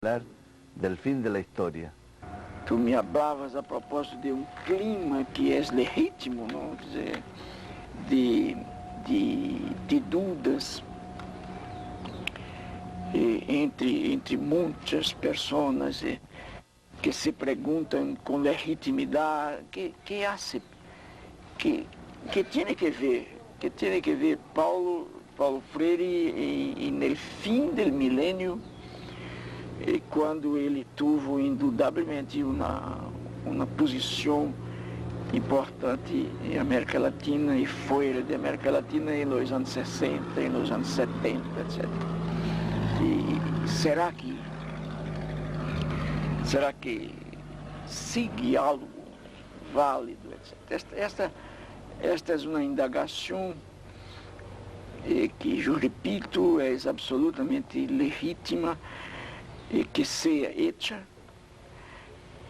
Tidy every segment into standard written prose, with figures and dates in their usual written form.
hablar del fin de la historia. Tu me hablavas a propósito de um clima que é legítimo, não? Quer dizer, de dúvidas entre muitas pessoas que se perguntam com legitimidade que tem que ver Paulo Freire no fim do milênio, quando ele teve indudablemente uma posição importante em América Latina e fora da América Latina nos anos 60 e nos anos 70, etc. E será que sigue algo válido, etc. Esta é uma indagação que, eu repito, é absolutamente legítima e que seja hecha.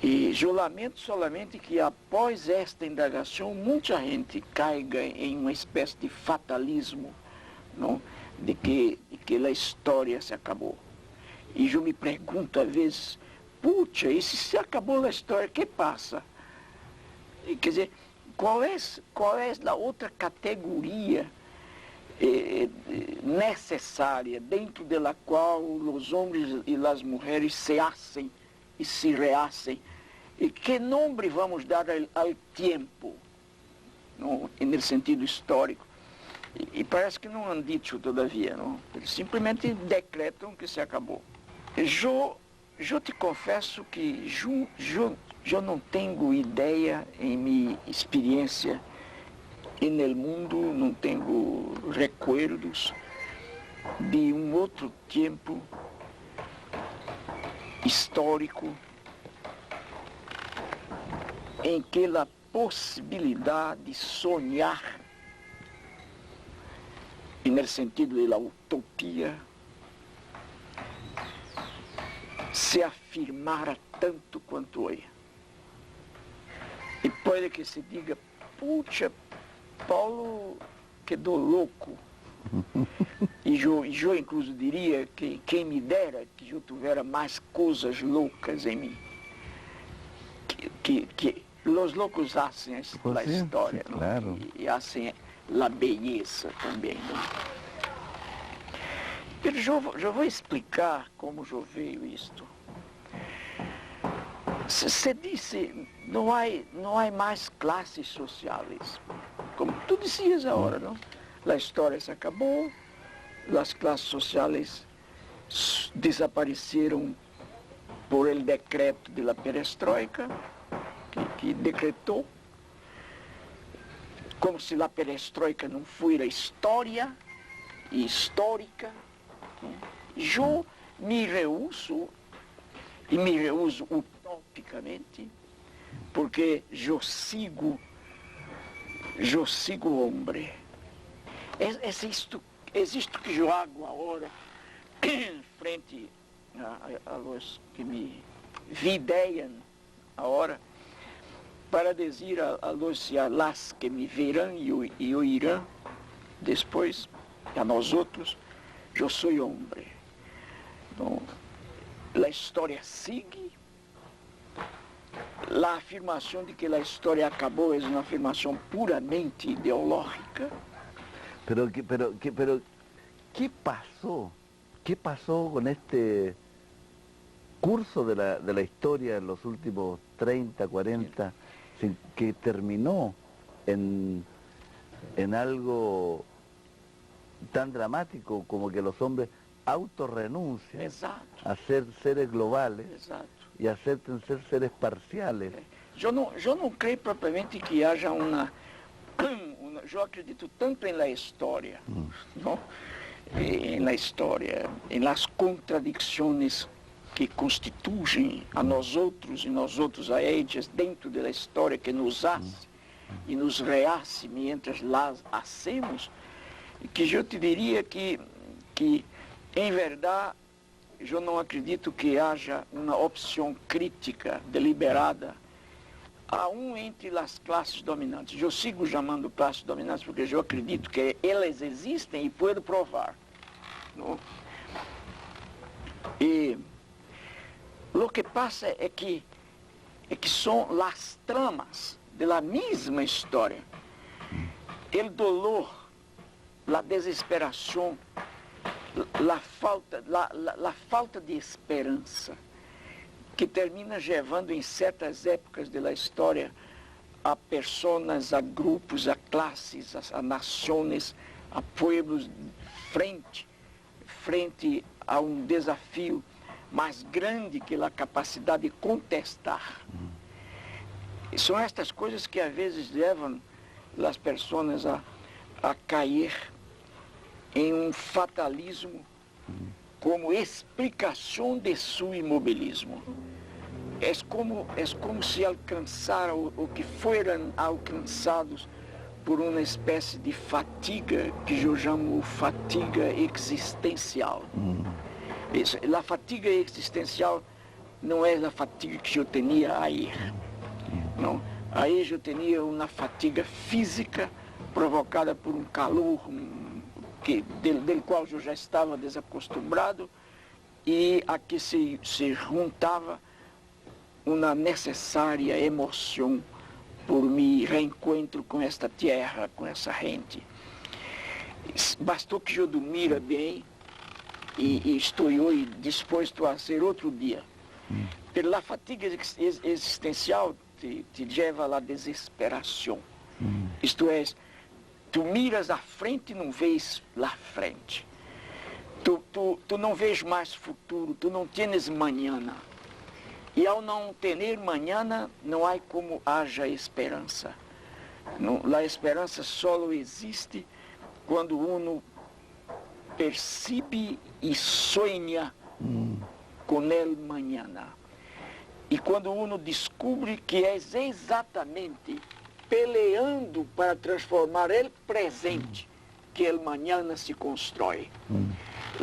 E eu lamento solamente que após esta indagação muita gente caiga em uma espécie de fatalismo, não? De que a história se acabou. E eu me pergunto às vezes, puxa, e se acabou a história, o que passa? E, quer dizer, qual é a outra categoria necessária dentro da qual os homens e as mulheres se hacem e se rehacem? E que nome vamos dar ao tempo, no sentido histórico? E parece que não han dito todavia, não? Eles simplesmente decretam que se acabou. Eu te confesso que eu não tenho ideia em minha experiência e no mundo, não tenho recuerdos de um outro tempo histórico em que a possibilidade de sonhar, e no sentido da utopia, se afirmara tanto quanto hoje. E pode que se diga, puxa, Paulo quedou louco. E eu incluso diria que quem me dera que eu tivesse mais coisas loucas em mim. Que os loucos hacen a história, sí, claro. e hacen a beleza também. Eu vou explicar como eu vejo isto. Se disse, não há mais classes sociais, como tu dizias agora, não? A história se acabou, as classes sociais desapareceram por el decreto de la perestroika, que decretou, como se a perestroika não fosse história e histórica. Eu me rehuso, e me rehuso utopicamente, porque eu sigo o homem. É isto que eu hago agora, frente a los que me videiam agora, para dizer a los e a las que me verão e oirão depois, a nós outros, eu sou homem. Então, a história segue. A afirmação de que a história acabou é uma afirmação puramente ideológica. Pero ¿qué pasó? ¿Qué pasó con este curso de la historia en los últimos 30, 40, que terminó en algo tan dramático como que los hombres autorrenuncian a ser seres globales? Exato. E acertem ser seres parciales? Eu não creio propriamente que haja uma... Eu acredito tanto em la história, não? Em la história, em las contradições que constituem a nós outros e nós outros a eles dentro da história, que nos hace e nos rehace mientras las hacemos, que eu te diria que em verdade, eu não acredito que haja uma opção crítica deliberada aún entre as classes dominantes. Eu sigo chamando classes dominantes porque eu acredito que elas existem e posso provar. Não? E Lo que pasa é que são as tramas da mesma história. O dolor, a desesperação, a falta de esperança, que termina levando em certas épocas da história a pessoas, a grupos, a classes, a nações, a pueblos frente a um desafio mais grande que a capacidade de contestar. E são estas coisas que às vezes levam as pessoas a cair em um fatalismo como explicação de seu imobilismo. É como se alcançaram o que foram alcançados por uma espécie de fatiga que eu chamo fatiga existencial. A fatiga existencial não é a fatiga que eu tinha aí. Não. Aí eu tinha uma fatiga física provocada por um calor del qual eu já estava desacostumado e a que se juntava uma necessária emoção por me reencontro com esta terra, com essa gente. Bastou que eu dormira bem e estou hoje disposto a ser outro dia. Pela fatiga existencial te leva à desesperação. Isto é, tu miras à frente e não vês lá frente. Tu não vês mais futuro, tu não tens mañana. E ao não ter mañana, não há como haja esperança. A esperança só existe quando uno percebe e sonha com ele mañana. E quando uno descobre que é exatamente peleando para transformar ele presente que ele mañana se constrói.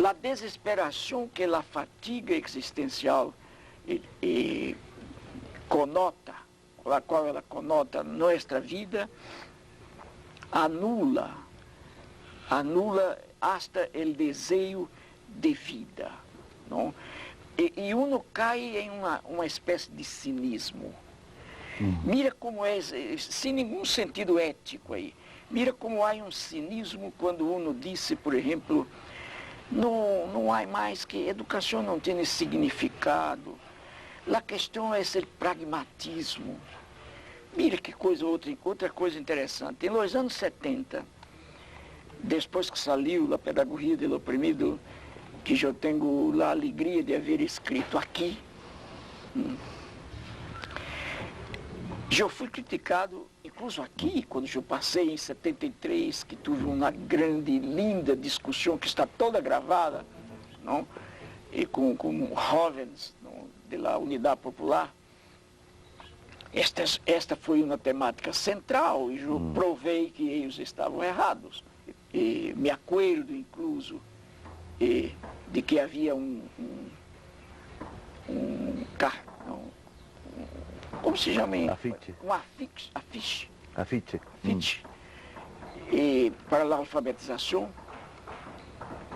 A desesperação que a fatiga existencial conota, com a qual ela conota nossa vida, anula hasta o desejo de vida. Não? E uno cai em uma espécie de cinismo. Mira como é, sem nenhum sentido ético aí, mira como há um cinismo quando uno disse, por exemplo, não há mais que educação não tem significado. A questão é esse pragmatismo. Mira que coisa, outra coisa interessante. Nos anos 70, depois que saiu a Pedagogia do Oprimido, que eu tenho a alegria de haver escrito aqui, eu fui criticado, incluso aqui, quando eu passei em 73, que tive uma grande, linda discussão que está toda gravada, não? E com jovens da Unidade Popular. Esta foi uma temática central e eu provei que eles estavam errados. E me acordo, incluso, de que havia como se chama? Afiche. Afiche. Afiche. E para a alfabetização,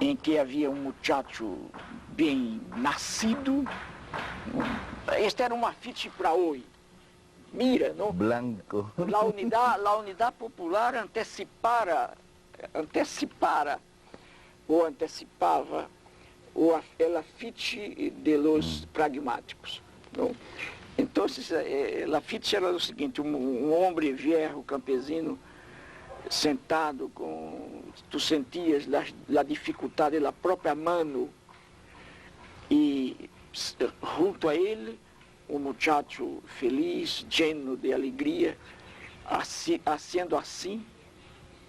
em que havia um muchacho bem nascido. Este era um afiche para hoje. Mira, não? Blanco. A unidade popular antecipava o afiche de los pragmáticos. Não? Então, a afiche era o seguinte, um homem viejo, campesino, sentado tu sentias a dificuldade da própria mano e junto a ele um muchacho feliz, lleno de alegria, haciendo assim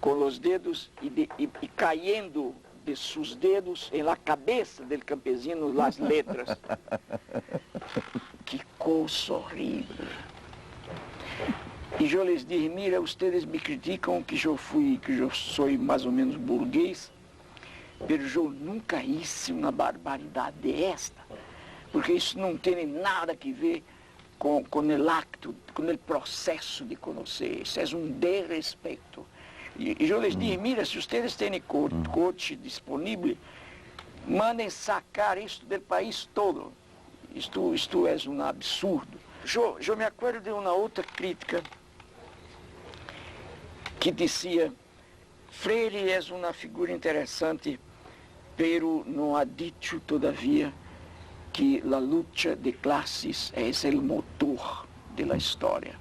com os dedos e caindo de seus dedos em la cabeça del campesino as letras. Que coisa horrível. E eu lhes disse, mira, vocês me criticam que eu sou mais ou menos burguês, mas eu nunca hice uma barbaridade desta, porque isso não tem nada a ver com o acto, com o processo de conhecer, isso é um desrespeito. E eu lhes disse, mira, se vocês têm coche disponível, mandem sacar isso do país todo. isto é um absurdo. Eu me acordo de uma outra crítica que dizia: Freire é uma figura interessante, pero não ha dicho todavia que a luta de classes é o motor da história.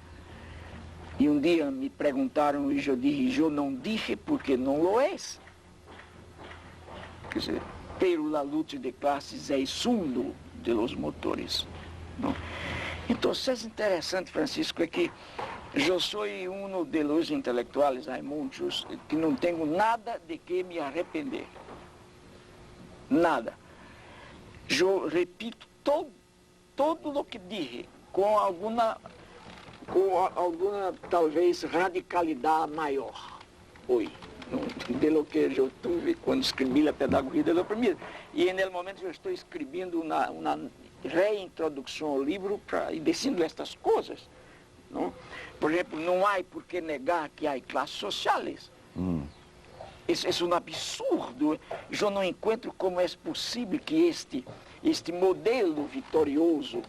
E um dia me perguntaram e eu disse: eu não disse porque não lo é. Quer dizer, pero a luta de classes é uno de los motores. Não? Então, o interessante, Francisco, é que eu sou um de los intelectuais, há muitos, que não tenho nada de que me arrepender. Nada. Eu repito todo o que disse, com alguma talvez radicalidade maior hoje, de lo que eu tive quando escrevi a pedagogia da primeira. E no momento eu estou escrevendo uma reintrodução ao livro e dizendo estas coisas. Não? Por exemplo, não há por que negar que há classes sociais. Isso é um absurdo. Eu não encontro como é possível que este modelo vitorioso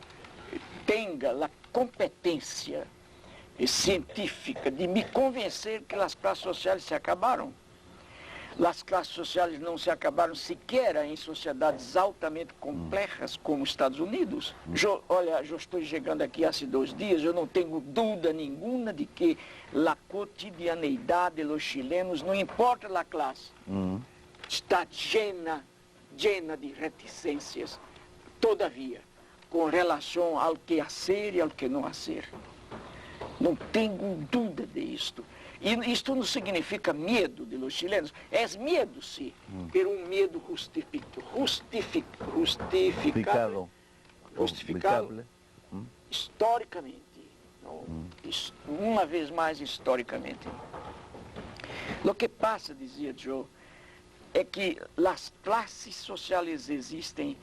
tenha a competência científica de me convencer que as classes sociais se acabaram. As classes sociais não se acabaram sequer em sociedades altamente complexas como os Estados Unidos. Olha, eu estou chegando aqui há 2 dias, eu não tenho dúvida nenhuma de que a cotidianeidade dos chilenos, não importa a classe, está llena de reticências, todavia, com relação ao que fazer e ao que não fazer. Não tenho dúvida disto. E isto não significa medo de los chilenos. É medo, sim, mas um medo justificado historicamente. Uma vez mais, historicamente. O que passa, dizia Joe, é que as classes sociais existem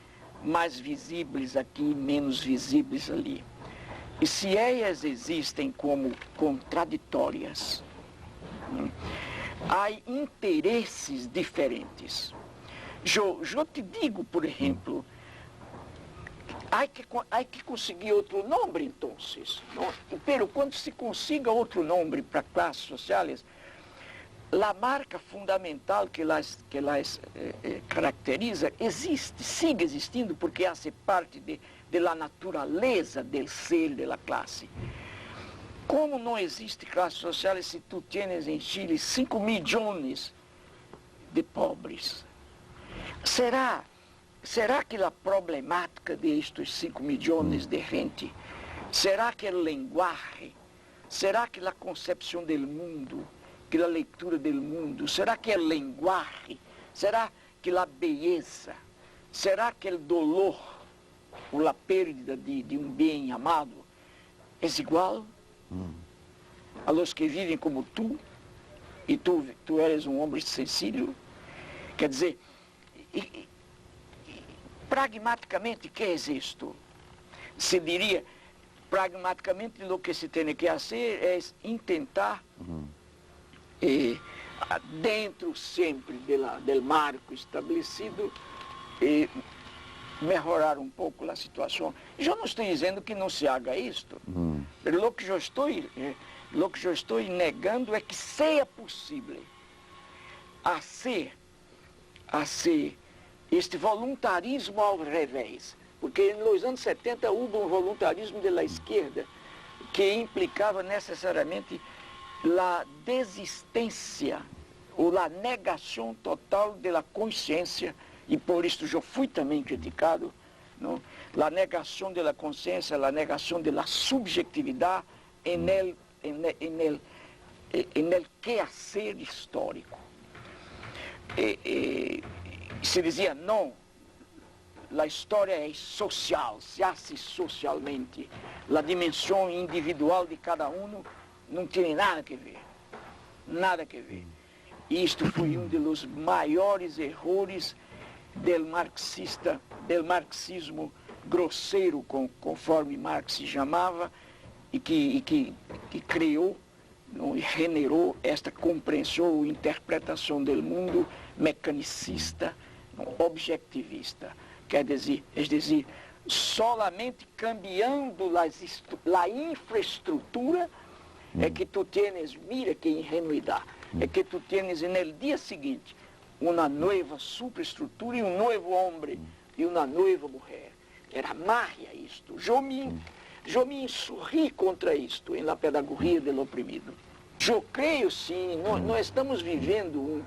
mais visíveis aqui, menos visíveis ali. E se elas existem como contraditórias, há interesses diferentes. Eu te digo, por exemplo, há que conseguir outro nome, então. Pero quando se consiga outro nome para classes sociais, a marca fundamental que las caracteriza sigue existindo, porque hace parte de la natureza del ser de la classe. Como não existe classes sociais se tu tienes em Chile 5 milhões de pobres? Será que a problemática destes 5 milhões de gente, será que o linguagem, será que a concepção do mundo, que a leitura do mundo, será que a linguagem, será que a beleza, será que o dolor, ou a perda de um bem amado, é igual a los que vivem como tu, e tu eres um homem sensível? Quer dizer, pragmaticamente, o que é isto? Se diria, pragmaticamente, o que se tem que fazer é tentar, dentro sempre do marco estabelecido, melhorar um pouco a situação. Eu não estou dizendo que não se haga isto, mas o que eu estou negando é que seja possível fazer este voluntarismo ao revés. Porque nos anos 70 houve um voluntarismo da esquerda que implicava necessariamente a desistência ou a negação total da consciência, e por isso eu fui também criticado, não? A negação da consciência, a negação da subjetividade em el quehacer histórico. Se dizia, não, a história é social, se hace socialmente. A dimensão individual de cada um não tem nada que ver. Nada que ver. E isto foi um dos maiores erros del marxismo grosseiro, conforme Marx se chamava, e que criou e generou esta compreensão ou interpretação do mundo mecanicista, objetivista. Quer dizer, Solamente cambiando a infraestrutura é que tu tienes, mira que ingenuidade, é que tu tienes no dia seguinte uma nova superestrutura e um novo homem e uma nova mulher. Era magia isto. Eu me insurri contra isto em la pedagogia do oprimido. Eu creio sim, nós estamos vivendo um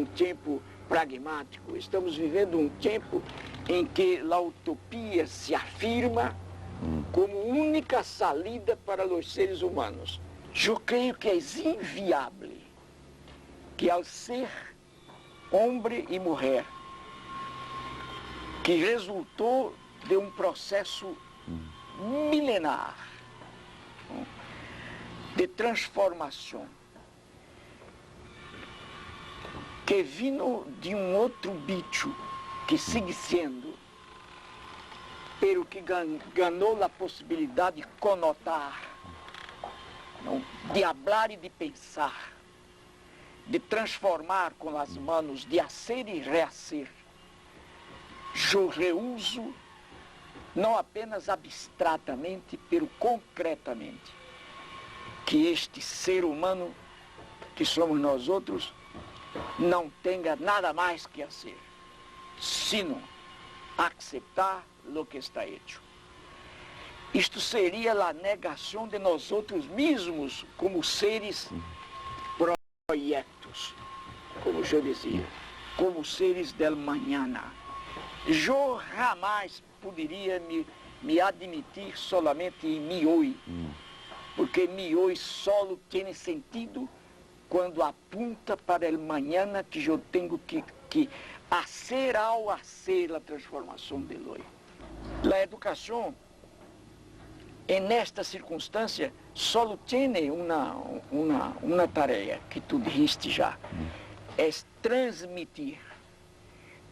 tempo pragmático, estamos vivendo um tempo em que a utopia se afirma como única salida para os seres humanos. Eu creio que é inviável que ao ser homem e mulher, que resultou de um processo milenar de transformação, que vino de um outro bicho que sigue sendo, pero que ganhou a possibilidade de conotar, não, de falar e de pensar, de transformar com as mãos, de hacer e rehacer. Eu reuso não apenas abstratamente, pero concretamente, que este ser humano que somos nós outros não tenha nada mais que fazer, sino aceitar o que está hecho. Isto seria a negação de nós outros mesmos como seres projetos, como eu dizia, como seres del mañana. Eu jamais poderia me admitir solamente em mi hoy, porque mi hoy solo tem sentido quando apunta para el mañana que eu tenho que hacer ao hacer a transformação del hoy. A educação, nesta circunstância, só tem uma tarefa que tu dijiste já, é transmitir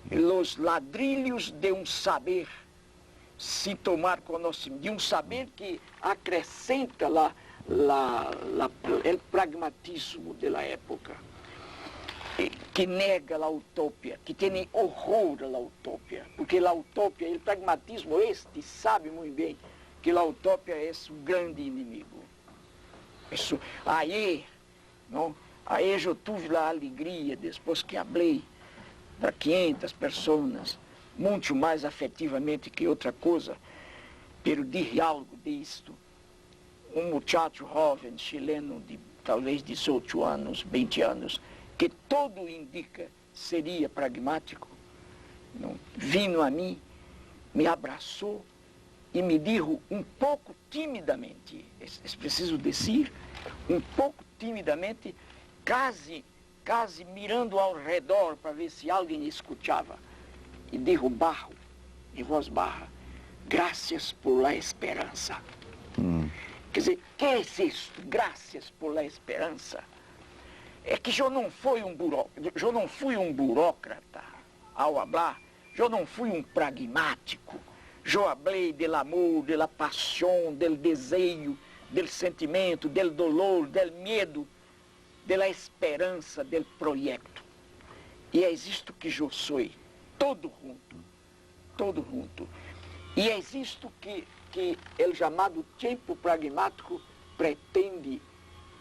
os ladrilhos de um saber, se tomar conhecimento, de um saber que acrescenta o pragmatismo da época, que nega a utopia, que tem horror à utopia, porque a utopia, o pragmatismo sabe muito bem que a utopia é um grande inimigo. Isso, aí eu tive a alegria, depois que falei para 500 pessoas, muito mais afetivamente que outra coisa, pelo diálogo disto, um muchacho jovem chileno de talvez 18 anos, 20 anos, que todo indica seria pragmático, vindo a mim, me abraçou e me disse um pouco timidamente, é preciso dizer, um pouco timidamente, quase mirando ao redor para ver se alguém escutava, e disse bajo, em voz baixa, graças por la esperança. Quer dizer, que é isso? Graças por la esperança. É que eu não fui um burócrata ao falar, eu não fui um pragmático. Eu falei do amor, da paixão, do desejo, do sentimento, do dolor, do medo, da esperança, do projeto. E é isto que eu sou, todo junto. E é isto que o chamado tempo pragmático pretende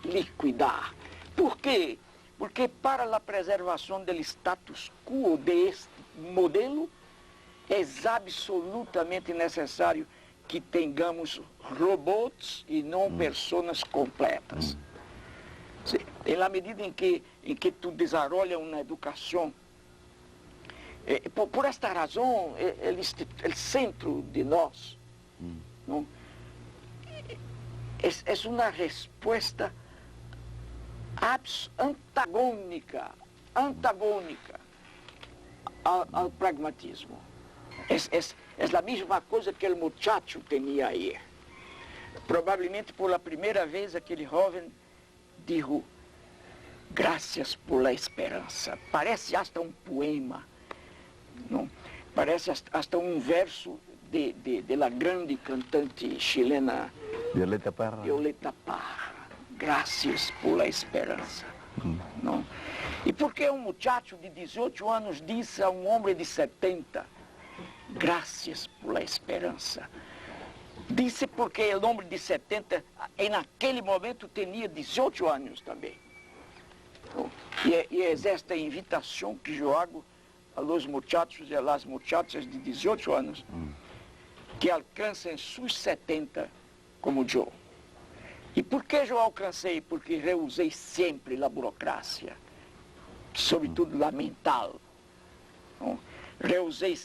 liquidar. Por quê? Porque para a preservação do status quo deste modelo, é absolutamente necessário que tenhamos robôs e não pessoas completas. Na medida em que tu desarrollas uma educação, por esta razão, o centro de nós é uma resposta antagônica ao pragmatismo. É a mesma coisa que o muchacho tinha aí. Provavelmente, por primeira vez, aquele jovem disse, graças por la esperança. Parece hasta um poema, não? Parece hasta um verso de la grande cantante chilena Violeta Parra. Graças por la esperança. Não? E por que um muchacho de 18 anos disse a um homem de 70, gracias por la esperança. Disse porque o homem de 70, em naquele momento, tinha 18 anos também. E é esta invitação que eu hago a los muchachos e a las muchachas de 18 anos que alcancem seus 70 como eu. E por que eu alcancei? Porque reusei sempre a burocracia, sobretudo a mental. Reusei,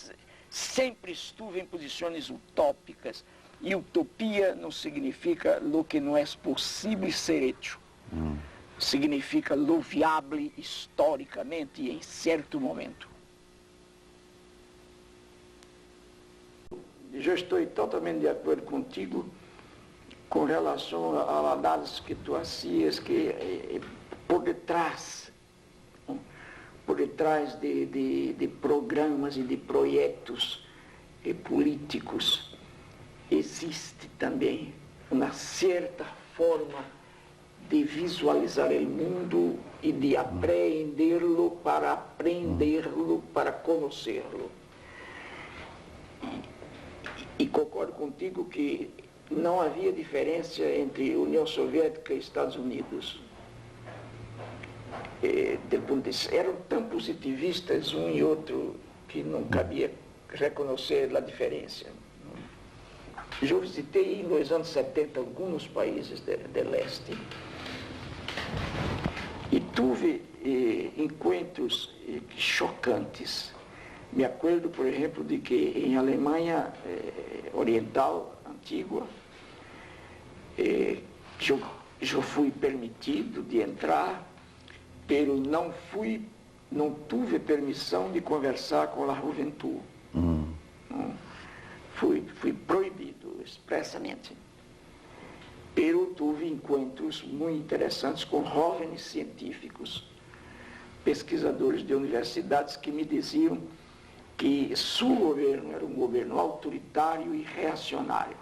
sempre estive em posições utópicas. E utopia não significa o que não é possível ser hecho. Significa lo viável historicamente e em certo momento. Eu estou totalmente de acordo contigo com relação à análise que tu hacias, que por detrás de programas e de projetos políticos existe também uma certa forma de visualizar o mundo e de apreendê-lo para aprendê-lo, para conhecê-lo. E concordo contigo que não havia diferença entre União Soviética e Estados Unidos. Eram tão positivistas um e outro que não cabia reconhecer a diferença. Eu visitei nos anos 70 alguns países do leste e tive encontros chocantes. Me acordo, por exemplo, de que em Alemanha Oriental, antiga, eu fui permitido de entrar, mas não tive permissão de conversar com a juventude. Fui proibido expressamente. Pero tive encontros muito interessantes com jovens científicos, pesquisadores de universidades que me diziam que seu governo era um governo autoritário e reacionário.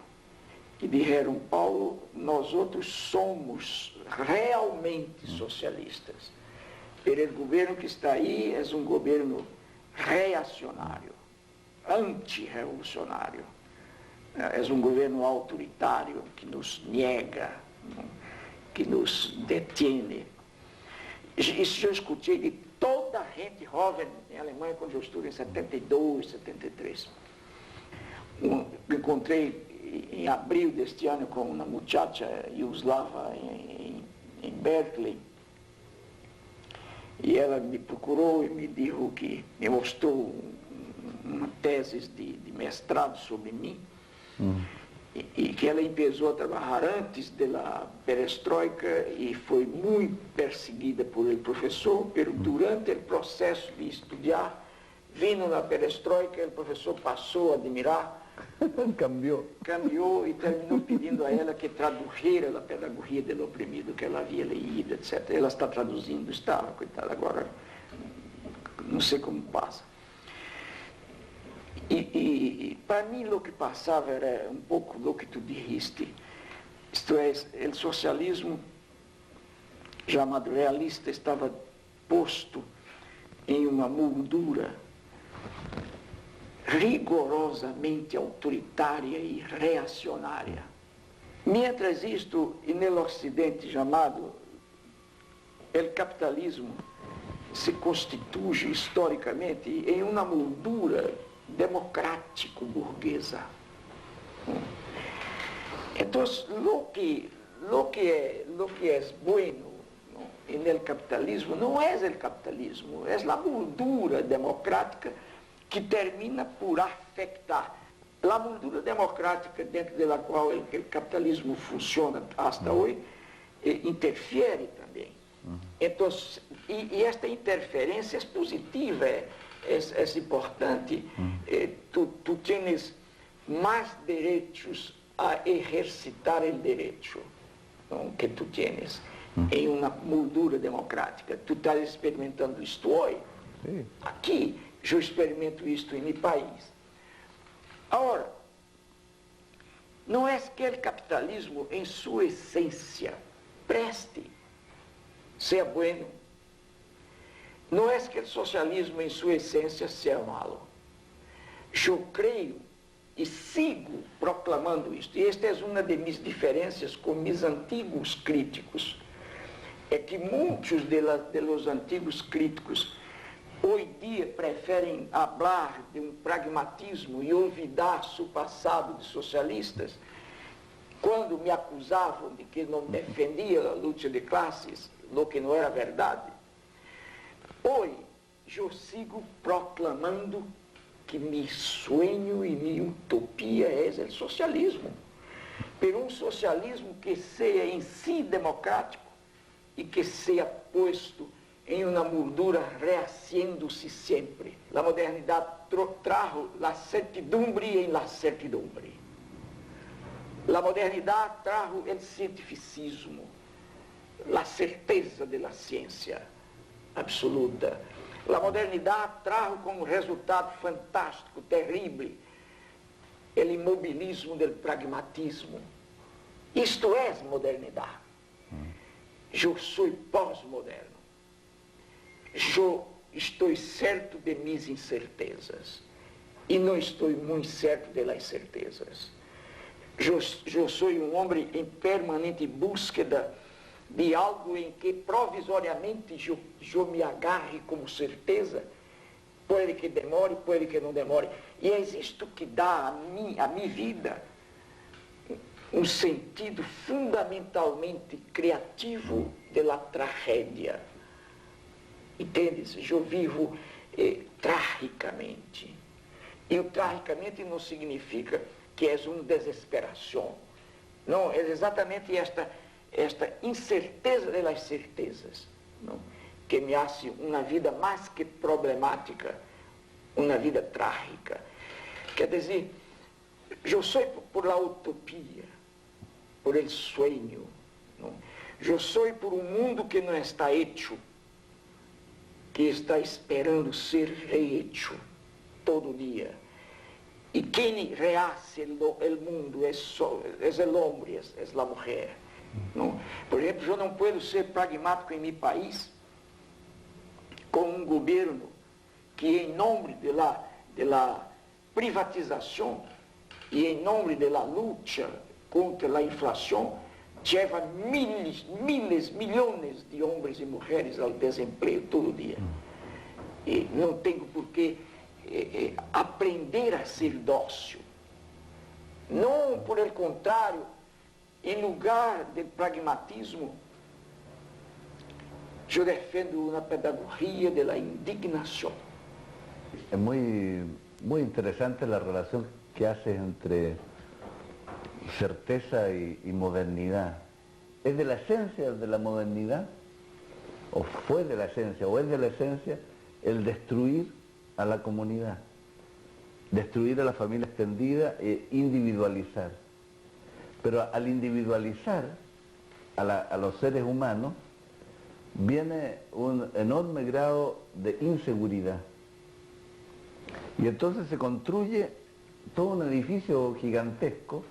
E disseram, Paulo, nós outros somos realmente socialistas. Pero o governo que está aí é um governo reacionário, antirrevolucionário. É um governo autoritário que nos nega, que nos detém. Isso eu escutei de toda a gente jovem em Alemanha quando eu estive em 72, 73. Encontrei em abril deste ano com uma muchacha iugoslava em Berkeley. E ela me procurou e me disse que me mostrou uma tese de mestrado sobre mim. E que ela começou a trabalhar antes da perestroika e foi muito perseguida por ele professor, mas durante o processo de estudar, vindo na perestroika, o professor passou a admirar, cambiou e terminou pedindo a ela que traduzisse a pedagogia do oprimido que ela havia lido, etc. Ela está traduzindo, coitada, agora não sei como passa. E para mim o que passava era um pouco do que tu dijiste, isto é, o socialismo chamado realista estava posto em uma moldura rigorosamente autoritária e reacionária. Mientras isto, no Ocidente chamado, o capitalismo se constitui historicamente em uma moldura democrático-burguesa. Então, lo que é bueno no capitalismo não é o capitalismo, é a moldura democrática que termina por afetar. A moldura democrática dentro da qual o capitalismo funciona hasta hoje interfere também. Então, e esta interferência é positiva, é importante. Tu tens mais direitos a exercitar o direito que tu tens em uma moldura democrática. Tu estás experimentando isto hoje. Aqui, eu experimento isto em meu país. Agora, não é que o capitalismo, em sua essência, preste, seja bueno. Não é que o socialismo, em sua essência, seja malo. Eu creio e sigo proclamando isto. E esta é uma de minhas diferenças com meus antigos críticos. É que muitos de los antigos críticos hoje dia preferem falar de um pragmatismo e olvidar seu passado de socialistas, quando me acusavam de que não defendia a luta de classes, o que não era verdade. Hoje, eu sigo proclamando que meu sonho e minha utopia é o socialismo, por um socialismo que seja em si democrático e que seja posto em uma moldura reaciendo-se sempre. A modernidade trajo a certidumbre em la certidumbre. A modernidade trajo o cientificismo, a certeza da ciência absoluta. A modernidade trajo como resultado fantástico, terrível, o imobilismo do pragmatismo. Isto é modernidade. Eu sou pós-moderno. Eu estou certo de minhas incertezas e não estou muito certo de las certezas. Eu sou um homem em permanente búsqueda de algo em que provisoriamente eu me agarre como certeza, pode que demore, pode que não demore. E é isto que dá à minha vida um sentido fundamentalmente criativo da tragédia. Entendes? Eu vivo tragicamente. E o tragicamente não significa que é uma desesperação. Não, é exatamente esta incerteza das certezas, não? Que me hace uma vida mais que problemática, uma vida trágica. Quer dizer, eu sou por la utopia, por el sueño, não? Eu sou por um mundo que não está hecho, que está esperando ser rehecho todo dia. E quem rehace o mundo é o homem, é a mulher. Não? Por exemplo, eu não posso ser pragmático em meu país com um governo que, em nome da privatização e em nome da luta contra a inflação, leva milhões, milhões de homens e mulheres ao desemprego todo dia. E não tenho por que aprender a ser dócil. Não, por el contrário, em lugar de pragmatismo, eu defendo uma pedagogia da indignação. É muy interesante la relación que haces entre certeza y modernidad. ¿Es de la esencia de la modernidad? ¿O fue de la esencia? ¿O es de la esencia el destruir a la comunidad? Destruir a la familia extendida e individualizar. Pero al individualizar a los seres humanos viene un enorme grado de inseguridad. Y entonces se construye todo un edificio gigantesco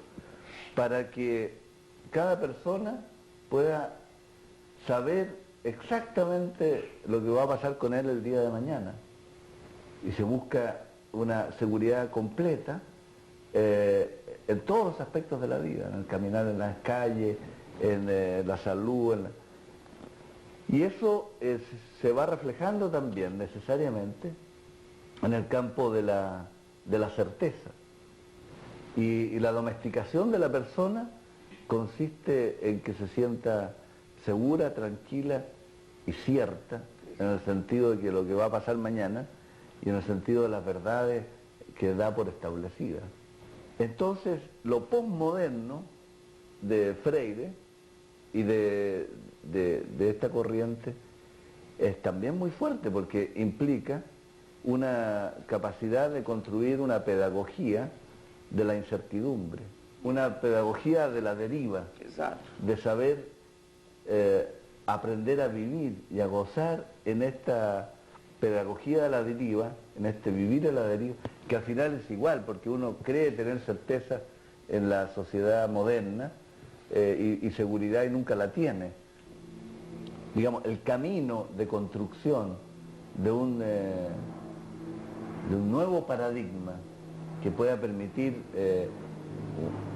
para que cada persona pueda saber exactamente lo que va a pasar con él el día de mañana. Y se busca una seguridad completa en todos los aspectos de la vida, en el caminar en las calles, en la salud. Y eso se va reflejando también necesariamente en el campo de la certeza. Y la domesticación de la persona consiste en que se sienta segura, tranquila y cierta, en el sentido de que lo que va a pasar mañana y en el sentido de las verdades que da por establecidas. Entonces, lo postmoderno de Freire y de esta corriente es también muy fuerte porque implica una capacidad de construir una pedagogía de la incertidumbre, una pedagogía de la deriva. Exacto. De saber aprender a vivir y a gozar en esta pedagogía de la deriva, en este vivir a la deriva, que al final es igual, porque uno cree tener certeza en la sociedad moderna y seguridad y nunca la tiene. Digamos, el camino de construcción de un nuevo paradigma que pueda permitir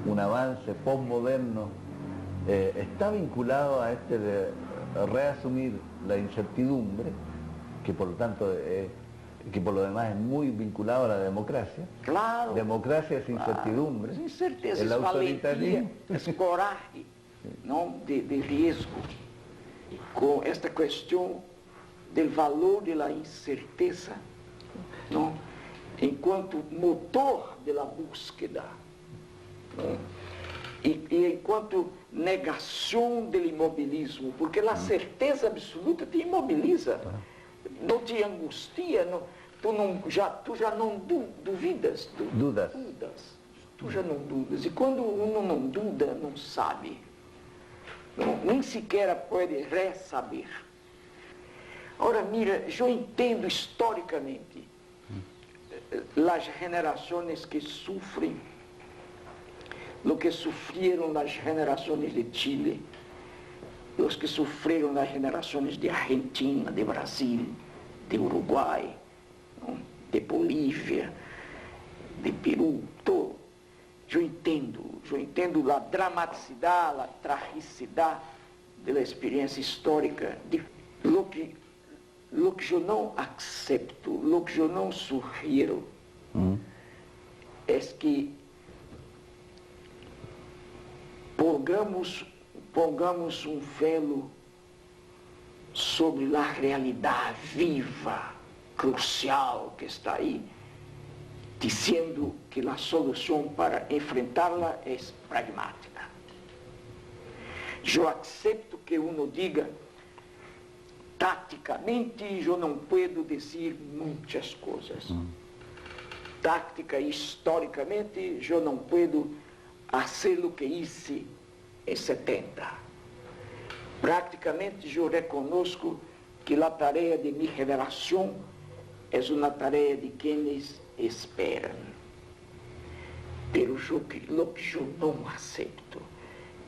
un avance postmoderno, está vinculado a este de reasumir la incertidumbre, que por lo tanto, que por lo demás es muy vinculado a la democracia. Claro. Democracia es incertidumbre. Claro. Incerteza, el autoritarismo. Valentia, coragem, não, de risco, com esta questão do valor da incerteza, não, enquanto motor da búsqueda, não, e enquanto negação do imobilismo, porque a certeza absoluta te imobiliza, não te angustia, não, tu já não duvidas. Tu já não dudas. E quando uno não duda, não sabe. Não, nem sequer pode ressaber. Ora, mira, eu entendo historicamente as gerações que sofrem, lo que sofreram as gerações de Chile, os que sofreram as gerações de Argentina, de Brasil, de Uruguai, de Bolívia, de Peru, todo. Eu entendo a dramaticidade, a tragicidade da experiência histórica, de lo que eu não accepto, lo que eu não sugiro, é que pongamos um velo sobre a realidade viva, crucial que está aí, dizendo que a solução para enfrentá-la é pragmática. Eu accepto que uno diga, tácticamente eu não posso dizer muitas coisas. Tática e historicamente eu não posso fazer o que hice em 70. Praticamente eu reconozco que a tarefa de minha revelação é uma tarefa de quienes esperam. Pero lo que eu não aceito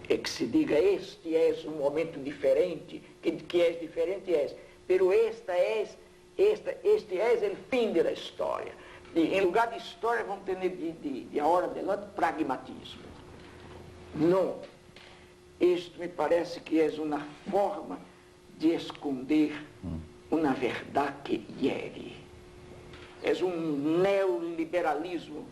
é que se diga, este é um momento diferente, que é diferente, pero este é o fim da história. E, em lugar de história, vamos ter de agora adelante pragmatismo. Não. Isto me parece que é uma forma de esconder uma verdade que hiere. É um neoliberalismo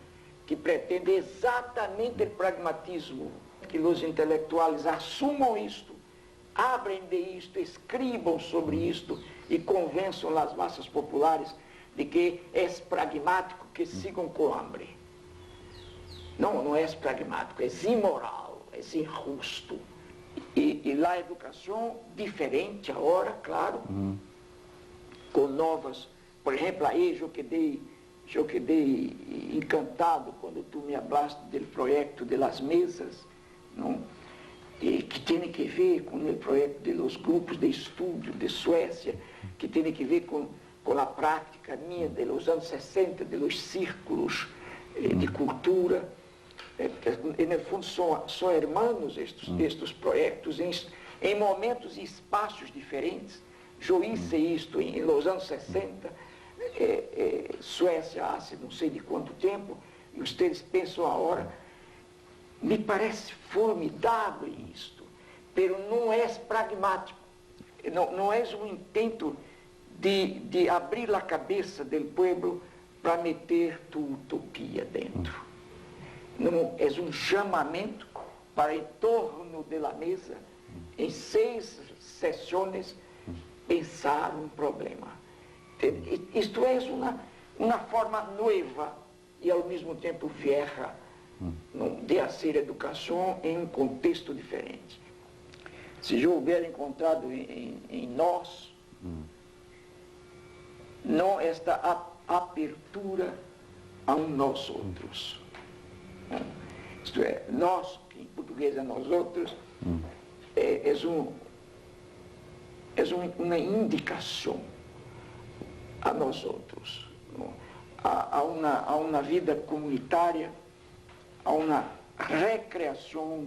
que pretende exatamente o pragmatismo, que os intelectuais assumam isto, abrem de isto, escrevam sobre isto e convençam as massas populares de que é pragmático que sigam com hambre. Não é pragmático, é imoral, é injusto. E a educação diferente agora, claro, com novas, por exemplo, aí eu quedei encantado quando tu me hablaste do projeto das mesas, não? E que tem que ver com o projeto dos grupos de estudo de Suécia, que tem que ver com a prática minha dos anos 60, dos círculos de cultura. No fundo, são irmãos estes projetos em momentos e espaços diferentes. Eu hice isto nos anos 60, Suécia há não sei de quanto tempo, e vocês pensam agora, me parece formidável isto, pero não é pragmático, não é um intento de abrir a cabeça do povo para meter tua utopia dentro. Não, é um chamamento para em torno da mesa, em 6 sessões, pensar um problema. Isto é uma forma nova e ao mesmo tempo vieja de fazer educação em um contexto diferente. Se eu houver encontrado em nós, não esta abertura a nós outros. Isto é, nós, que em português é nós outros, é uma indicação a nós outros, a uma vida comunitária, a uma recreação